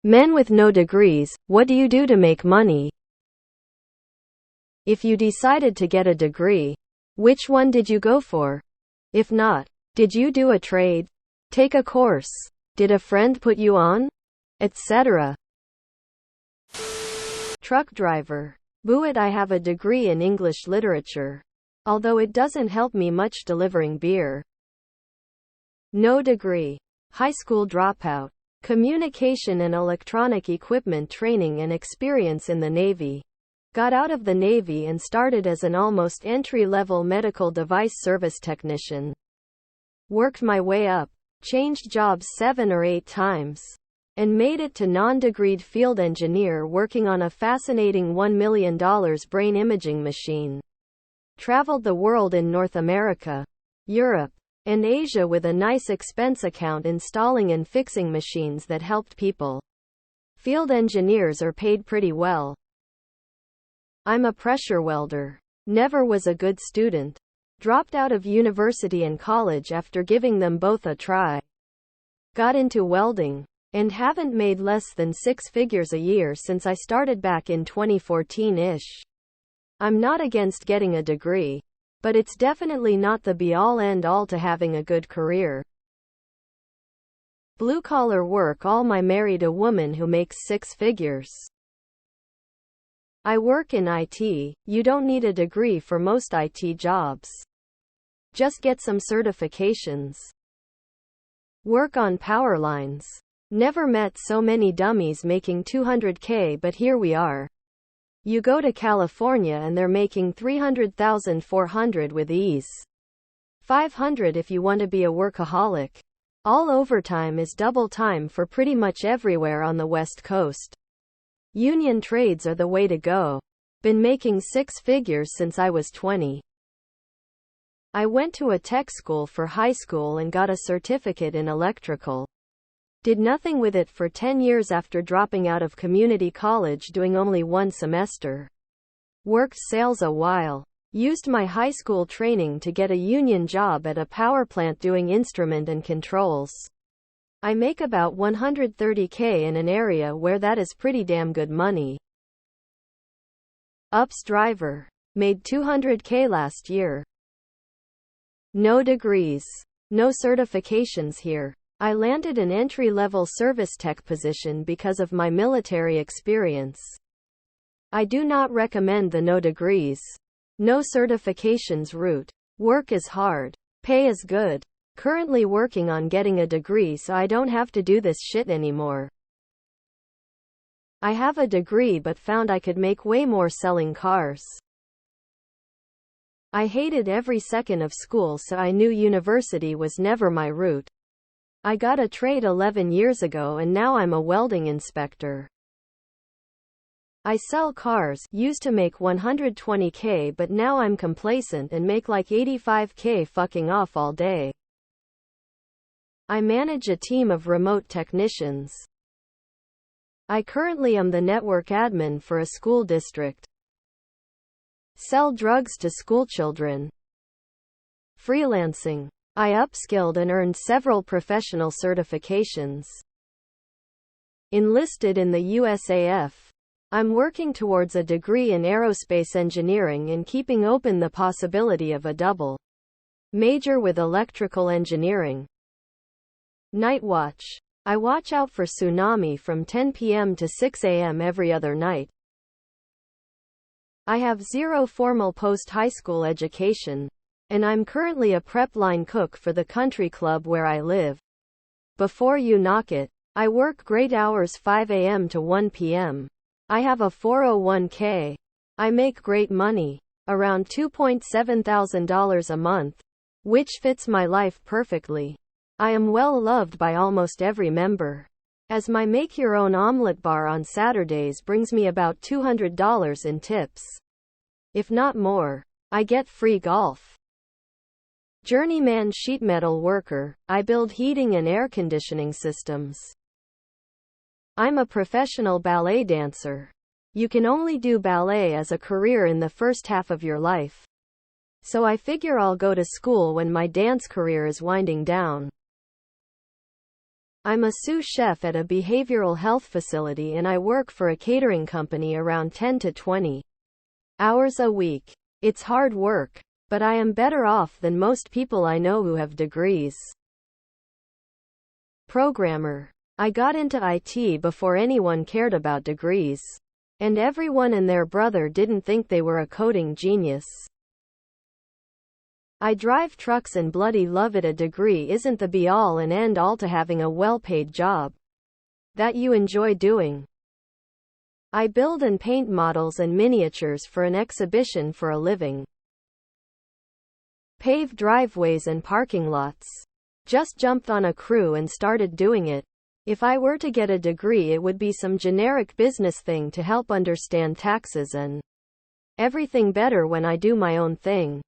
Men with no degrees, what do you do to make money? If you decided to get a degree, which one did you go for? If not, did you do a trade? Take a course? Did a friend put you on? Etc. Truck driver. Boo it, I have a degree in English literature. Although it doesn't help me much delivering beer. No degree. High school dropout. Communication and electronic equipment training and experience in the Navy. Got out of the Navy and started as an almost entry-level medical device service technician. Worked my way up, changed jobs 7 or 8 times, and made it to non-degreed field engineer working on a fascinating $1 million brain imaging machine. Traveled the world in North America, Europe, and Asia with a nice expense account installing and fixing machines that helped people. Field engineers are paid pretty well. I'm a pressure welder. Never was a good student. Dropped out of university and college after giving them both a try. Got into welding, and haven't made less than 6 figures a year since I started back in 2014-ish. I'm not against getting a degree, but it's definitely not the be-all end-all to having a good career. Blue-collar work. I married a woman who makes 6 figures. I work in IT. You don't need a degree for most IT jobs. Just get some certifications. Work on power lines. Never met so many dummies making $200K, but here we are. You go to California and they're making $300,000, $400 with ease. $500 if you want to be a workaholic. All overtime is double time for pretty much everywhere on the West Coast. Union trades are the way to go. Been making 6 figures since I was 20. I went to a tech school for high school and got a certificate in electrical. Did nothing with it for 10 years after dropping out of community college doing only 1 semester. Worked sales a while. Used my high school training to get a union job at a power plant doing instrument and controls. I make about $130K in an area where that is pretty damn good money. Ups driver. Made $200K last year. No degrees. No certifications here. I landed an entry-level service tech position because of my military experience. I do not recommend the no degrees, no certifications route. Work is hard. Pay is good. Currently working on getting a degree so I don't have to do this shit anymore. I have a degree but found I could make way more selling cars. I hated every second of school, so I knew university was never my route. I got a trade 11 years ago and now I'm a welding inspector. I sell cars. Used to make $120K, but now I'm complacent and make like $85K fucking off all day. I manage a team of remote technicians. I currently am the network admin for a school district. Sell drugs to schoolchildren. Freelancing. I upskilled and earned several professional certifications. Enlisted in the USAF. I'm working towards a degree in aerospace engineering and keeping open the possibility of a double major with electrical engineering. Night watch. I watch out for tsunami from 10 p.m. to 6 a.m. every other night. I have 0 formal post-high school education, and I'm currently a prep line cook for the country club where I live. Before you knock it, I work great hours 5 a.m. to 1 p.m. I have a 401k. I make great money, around $2,700 a month, which fits my life perfectly. I am well loved by almost every member, as my make-your-own omelet bar on Saturdays brings me about $200 in tips. If not more. I get free golf. Journeyman sheet metal worker. I build heating and air conditioning systems. I'm a professional ballet dancer. You can only do ballet as a career in the first half of your life. So I figure I'll go to school when my dance career is winding down. I'm a sous chef at a behavioral health facility and I work for a catering company around 10 to 20 hours a week. It's hard work, but I am better off than most people I know who have degrees. Programmer. I got into IT before anyone cared about degrees. And everyone and their brother didn't think they were a coding genius. I drive trucks and bloody love it. A degree isn't the be-all and end-all to having a well-paid job that you enjoy doing. I build and paint models and miniatures for an exhibition for a living. Pave driveways and parking lots. Just jumped on a crew and started doing it. If I were to get a degree, it would be some generic business thing to help understand taxes and everything better when I do my own thing.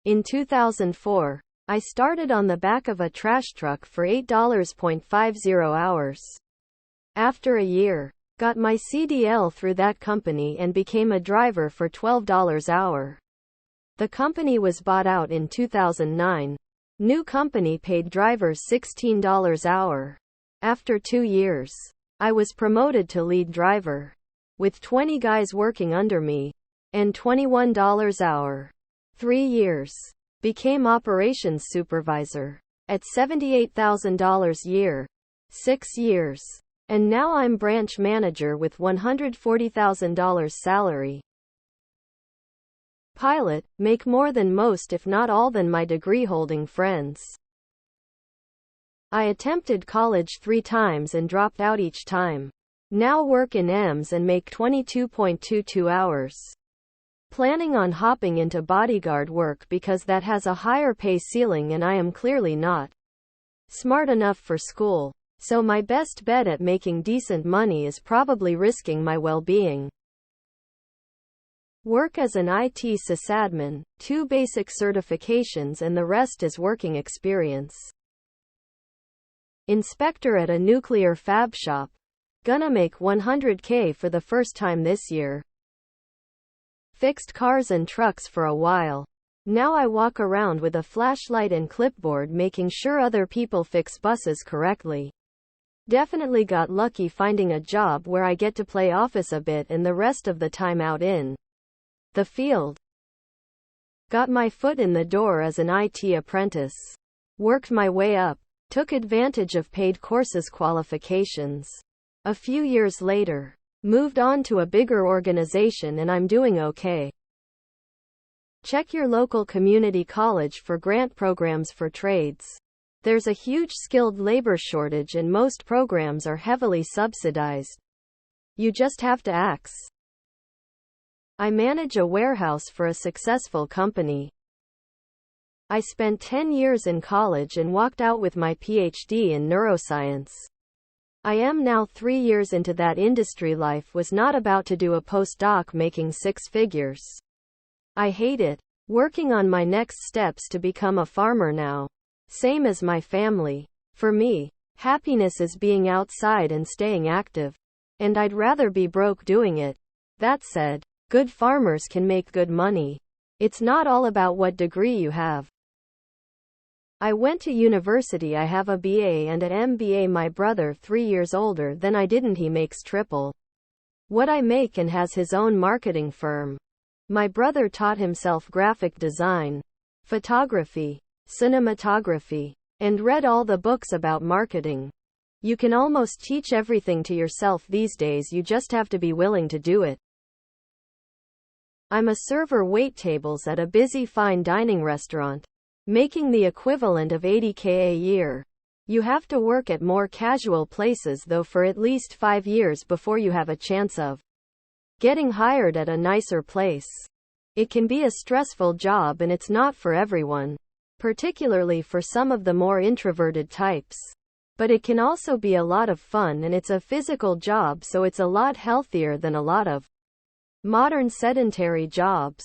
In 2004, I started on the back of a trash truck for $8.50 hours. After a year, got my CDL through that company and became a driver for $12 hour. The company was bought out in 2009. New company paid drivers $16 hour. After 2 years, I was promoted to lead driver, with 20 guys working under me, and $21 hour. 3 years. Became operations supervisor, at $78,000 year. 6 years. And now I'm branch manager with $140,000 salary. Pilot, make more than most if not all than my degree-holding friends. I attempted college 3 times and dropped out each time. Now work in EMS and make 22.22 hours. Planning on hopping into bodyguard work because that has a higher pay ceiling and I am clearly not smart enough for school. So my best bet at making decent money is probably risking my well-being. Work as an IT sysadmin, 2 basic certifications and the rest is working experience. Inspector at a nuclear fab shop. Gonna make $100K for the first time this year. Fixed cars and trucks for a while. Now I walk around with a flashlight and clipboard making sure other people fix buses correctly. Definitely got lucky finding a job where I get to play office a bit and the rest of the time out in the field. Got my foot in the door as an IT apprentice. Worked my way up. Took advantage of paid courses qualifications. A few years later, moved on to a bigger organization and I'm doing okay. Check your local community college for grant programs for trades. There's a huge skilled labor shortage and most programs are heavily subsidized. You just have to ask. I manage a warehouse for a successful company. I spent 10 years in college and walked out with my PhD in neuroscience. I am now 3 years into that industry. Life was not about to do a postdoc making 6 figures. I hate it. Working on my next steps to become a farmer now. Same as my family. For me, happiness is being outside and staying active. And I'd rather be broke doing it. That said, good farmers can make good money. It's not all about what degree you have. I went to university. I have a BA and an MBA. My brother 3 years older than I didn't. He makes triple what I make and has his own marketing firm. My brother taught himself graphic design, photography, cinematography, and read all the books about marketing. You can almost teach everything to yourself these days. You just have to be willing to do it. I'm a server. Wait tables at a busy fine dining restaurant, making the equivalent of $80K a year. You have to work at more casual places though for at least 5 years before you have a chance of getting hired at a nicer place. It can be a stressful job and it's not for everyone, particularly for some of the more introverted types. But it can also be a lot of fun and it's a physical job, so it's a lot healthier than a lot of modern sedentary jobs.